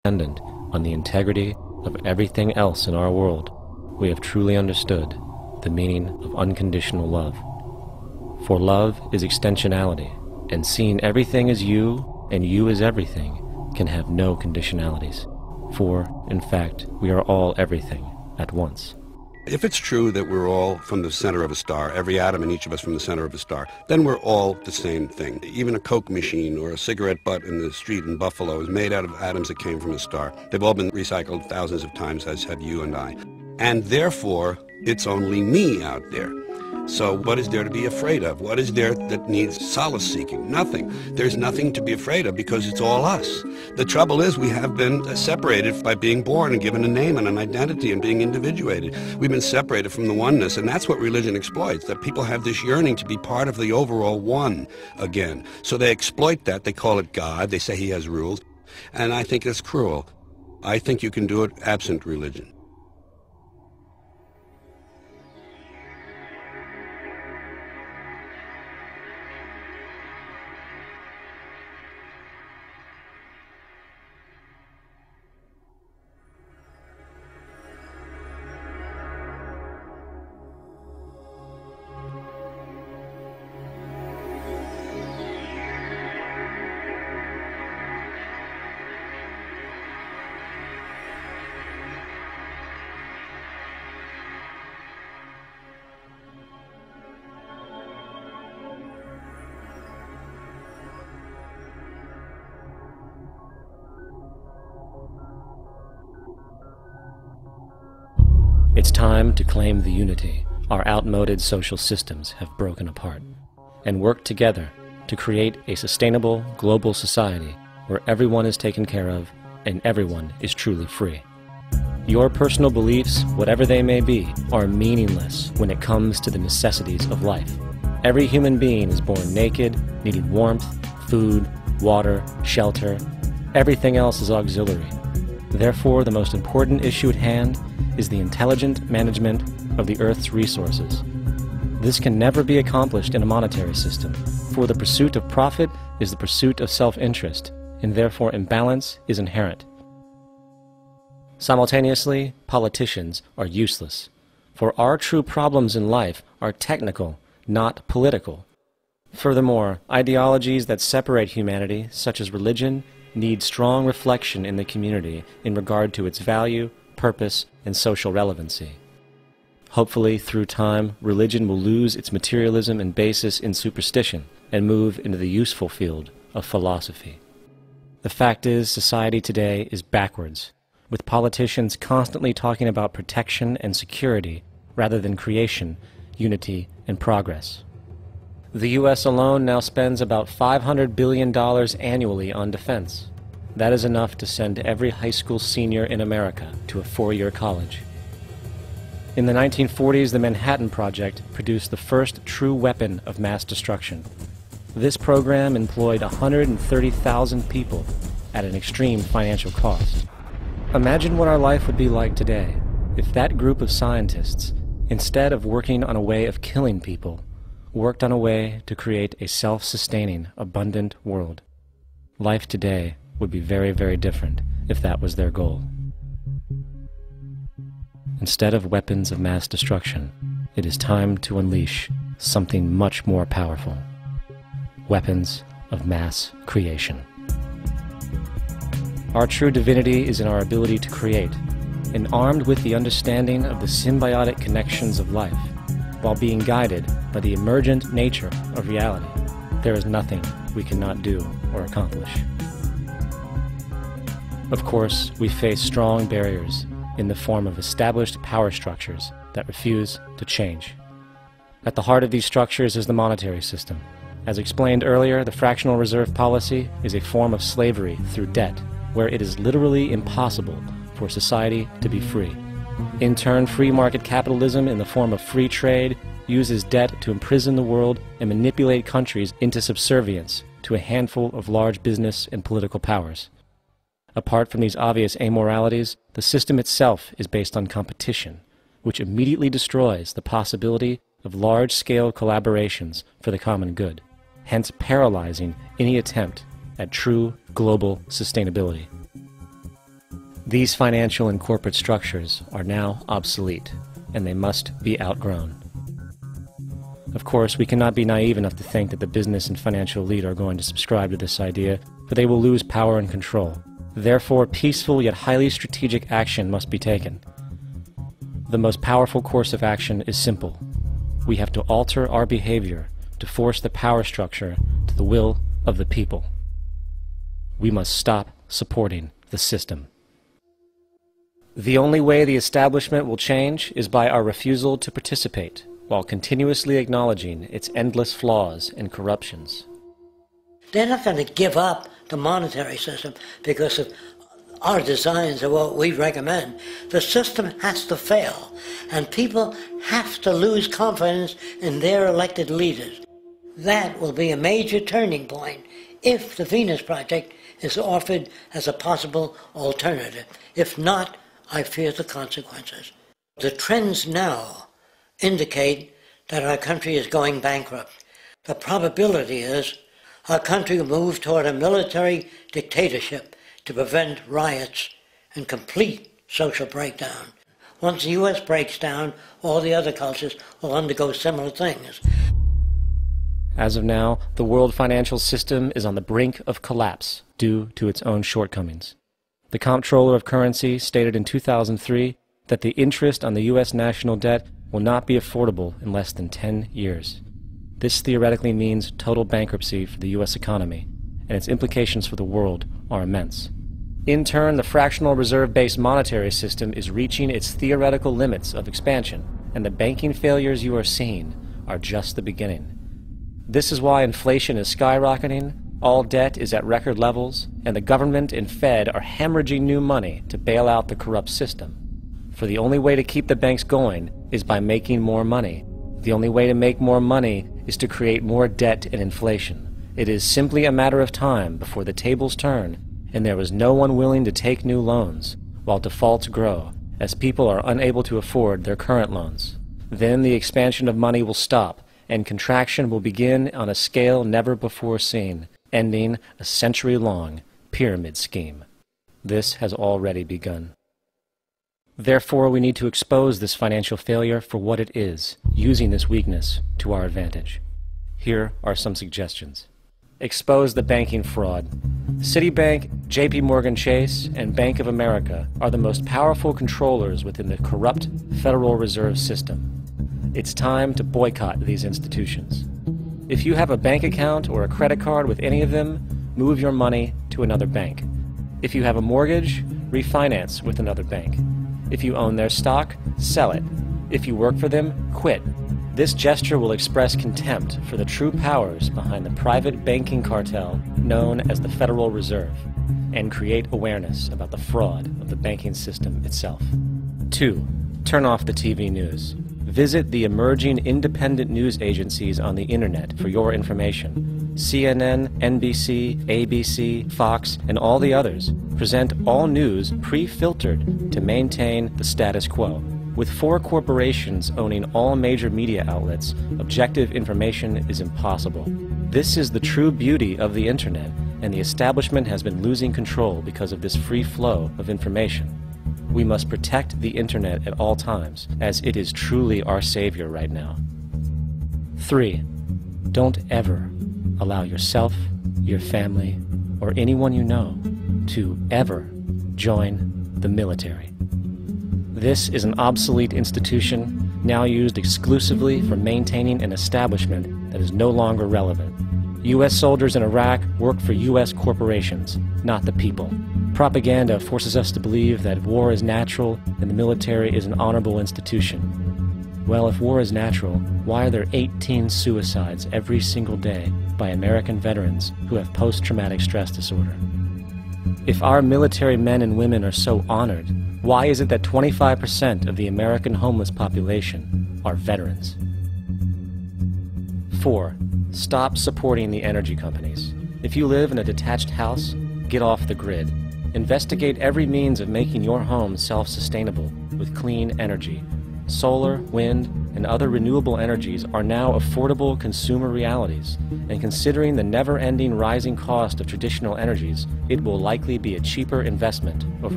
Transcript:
dependent on the integrity of everything else in our world, we have truly understood the meaning of unconditional love. For love is extensionality, and seeing everything as you and you as everything can have no conditionalities. For, in fact, we are all everything at once. If it's true that we're all from the center of a star, every atom in each of us from the center of a star, then we're all the same thing. Even a Coke machine or a cigarette butt in the street in Buffalo is made out of atoms that came from a star. They've all been recycled thousands of times, as have you and I. And therefore, it's only me out there. So what is there to be afraid of? What is there that needs solace-seeking? Nothing. There's nothing to be afraid of because it's all us. The trouble is we have been separated by being born and given a name and an identity and being individuated. We've been separated from the oneness, and that's what religion exploits, that people have this yearning to be part of the overall one again. So they exploit that. They call it God. They say he has rules. And I think it's cruel. I think you can do it absent religion. It's time to claim the unity our outmoded social systems have broken apart, and work together to create a sustainable global society where everyone is taken care of and everyone is truly free. Your personal beliefs, whatever they may be, are meaningless when it comes to the necessities of life. Every human being is born naked, needing warmth, food, water, shelter. Everything else is auxiliary. Therefore, the most important issue at hand is the intelligent management of the Earth's resources. This can never be accomplished in a monetary system, for the pursuit of profit is the pursuit of self-interest, and therefore imbalance is inherent. Simultaneously, politicians are useless, for our true problems in life are technical, not political. Furthermore, ideologies that separate humanity, such as religion, need strong reflection in the community in regard to its value, purpose, and social relevancy. Hopefully, through time, religion will lose its materialism and basis in superstition and move into the useful field of philosophy. The fact is, society today is backwards, with politicians constantly talking about protection and security rather than creation, unity, and progress. The U.S. alone now spends about $500 billion annually on defense. That is enough to send every high school senior in America to a four-year college. In the 1940s, the Manhattan Project produced the first true weapon of mass destruction. This program employed 130,000 people at an extreme financial cost. Imagine what our life would be like today if that group of scientists, instead of working on a way of killing people, worked on a way to create a self-sustaining, abundant world. Life today would be very, very different if that was their goal. Instead of weapons of mass destruction, it is time to unleash something much more powerful. Weapons of mass creation. Our true divinity is in our ability to create, and armed with the understanding of the symbiotic connections of life, while being guided by the emergent nature of reality, there is nothing we cannot do or accomplish. Of course, we face strong barriers in the form of established power structures that refuse to change. At the heart of these structures is the monetary system. As explained earlier, the fractional reserve policy is a form of slavery through debt, where it is literally impossible for society to be free. In turn, free market capitalism in the form of free trade uses debt to imprison the world and manipulate countries into subservience to a handful of large business and political powers. Apart from these obvious amoralities, the system itself is based on competition, which immediately destroys the possibility of large-scale collaborations for the common good, hence paralyzing any attempt at true global sustainability. These financial and corporate structures are now obsolete, and they must be outgrown. Of course, we cannot be naive enough to think that the business and financial elite are going to subscribe to this idea, for they will lose power and control. Therefore, peaceful yet highly strategic action must be taken. The most powerful course of action is simple. We have to alter our behavior to force the power structure to the will of the people. We must stop supporting the system. The only way the establishment will change is by our refusal to participate, while continuously acknowledging its endless flaws and corruptions. They're not going to give up the monetary system because of our designs or what we recommend. The system has to fail, and people have to lose confidence in their elected leaders. That will be a major turning point if the Venus Project is offered as a possible alternative. If not, I fear the consequences. The trends now indicate that our country is going bankrupt. The probability is our country will move toward a military dictatorship to prevent riots and complete social breakdown. Once the U.S. breaks down, all the other cultures will undergo similar things. As of now, the world financial system is on the brink of collapse due to its own shortcomings. The Comptroller of Currency stated in 2003 that the interest on the U.S. national debt will not be affordable in less than 10 years. This theoretically means total bankruptcy for the U.S. economy, and its implications for the world are immense. In turn, the fractional reserve-based monetary system is reaching its theoretical limits of expansion, and the banking failures you are seeing are just the beginning. This is why inflation is skyrocketing, all debt is at record levels, and the government and Fed are hemorrhaging new money to bail out the corrupt system. For the only way to keep the banks going is by making more money. The only way to make more money is to create more debt and inflation. It is simply a matter of time before the tables turn, and there is no one willing to take new loans, while defaults grow, as people are unable to afford their current loans. Then the expansion of money will stop, and contraction will begin on a scale never before seen, ending a century-long pyramid scheme. This has already begun. Therefore, we need to expose this financial failure for what it is, using this weakness to our advantage. Here are some suggestions. Expose the banking fraud. Citibank, JP Morgan Chase, and Bank of America are the most powerful controllers within the corrupt Federal Reserve System. It's time to boycott these institutions. If you have a bank account or a credit card with any of them, move your money to another bank. If you have a mortgage, refinance with another bank. If you own their stock, sell it. If you work for them, quit. This gesture will express contempt for the true powers behind the private banking cartel known as the Federal Reserve, and create awareness about the fraud of the banking system itself. 2. Turn off the TV news. Visit the emerging independent news agencies on the internet for your information. CNN, NBC, ABC, Fox, and all the others present all news pre-filtered to maintain the status quo. With 4 corporations owning all major media outlets, objective information is impossible. This is the true beauty of the internet, and the establishment has been losing control because of this free flow of information. We must protect the internet at all times, as it is truly our savior right now. 3. Don't ever allow yourself, your family, or anyone you know to ever join the military. This is an obsolete institution now used exclusively for maintaining an establishment that is no longer relevant. U.S. soldiers in Iraq work for U.S. corporations, not the people. Propaganda forces us to believe that war is natural and the military is an honorable institution. Well, if war is natural, why are there 18 suicides every single day by American veterans who have post-traumatic stress disorder? If our military men and women are so honored, why is it that 25% of the American homeless population are veterans? 4. Stop supporting the energy companies. If you live in a detached house, get off the grid. Investigate every means of making your home self-sustainable with clean energy. Solar, wind, and other renewable energies are now affordable consumer realities, and considering the never-ending rising cost of traditional energies, it will likely be a cheaper investment over